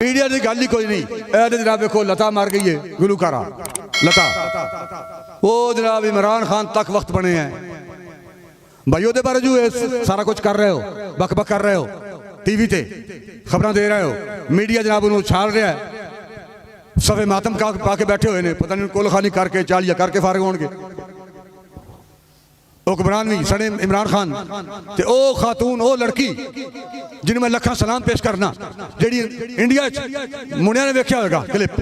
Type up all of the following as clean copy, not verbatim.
Media की गल ही कोई नहीं। जनाब देखो लता मर गई है, गुलूकारा लता, वो जनाब इमरान खान तक वक्त बने हैं भाई, वो बारे जो सारा कुछ कर रहे हो, बक बक कर रहे हो, टीवी ते खबर दे रहे हो, मीडिया जनाब उन्होंने उछाल रहा है, सवे मातम पा के बैठे हुए ने, पता नहीं कोल खानी करके चालिया करके फारग होंगे। हुक्मरान भी सड़े इमरान खान ते ओ खातून ओ लड़की जिन्हें मैं लखा सलाम पेश करना, जी इंडिया मुंडिया ने देखा होगा क्लिप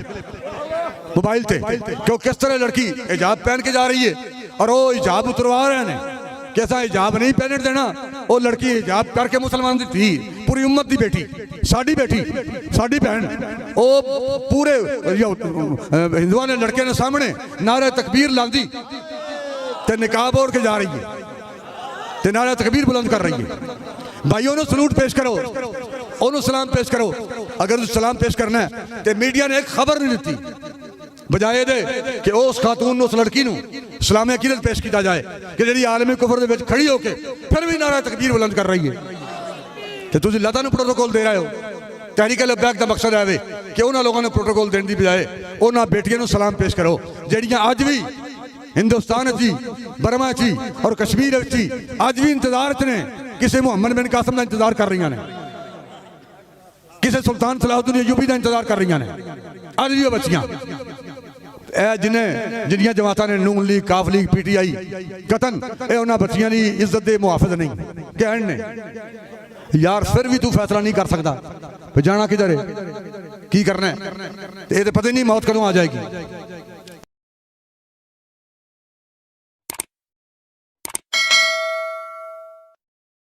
मोबाइल ते कि किस तरह लड़की हिजाब पहन के जा रही है और वो हिजाब उतरवा रहे हैं। कैसा हिजाब नहीं पहन देना, वो लड़की हिजाब करके मुसलमान की थी, पूरी उम्मत की बेटी, साड़ी बहन, वो पूरे हिंदुओं ने लड़के ने सामने नारे तकबीर लादी ते निकाब ओढ़ के जा रही है, ते नारे तकबीर बुलंद कर रही है। भाई उन्होंने सलूट पेश करो, उन्होंने सलाम पेश करो। अगर सलाम पेश करना है तो मीडिया ने एक खबर नहीं दी बजाए दे कि उस खातून उस लड़की को इस्लामी अकीदत पेश किया जाए कि जी आलमी कुफर दे खड़ी होके फिर भी नारा तकबीर बुलंद कर रही है। तो तुम लता को प्रोटोकॉल दे रहे हो। तहरीक लब्बैक का मकसद है कि उन्होंने लोगों ने प्रोटोकॉल देने की बजाय उन्होंने बेटियों को सलाम पेश करो जड़ियाँ अज भी हिंदुस्तान जी, बर्मा जी और कश्मीर जी अज भी इंतजार च ने, किसी मुहम्मद बिन कासिम का इंतजार कर रही ने, किसी सुल्तान सलाहुद्दीन अय्यूबी का इंतजार कर रही ने। अज भी बच्चियां जिन्नियां जमातां ने नून लीग, काफ लीग, PTI कतन ये उन्होंने बच्चियां की इज्जत के मुहाफिज नहीं कहण ने। यार फिर भी तू फैसला नहीं कर सकता जाना किधर है, की करना है, ये तो पता ही नहीं मौत कदों आ जाएगी।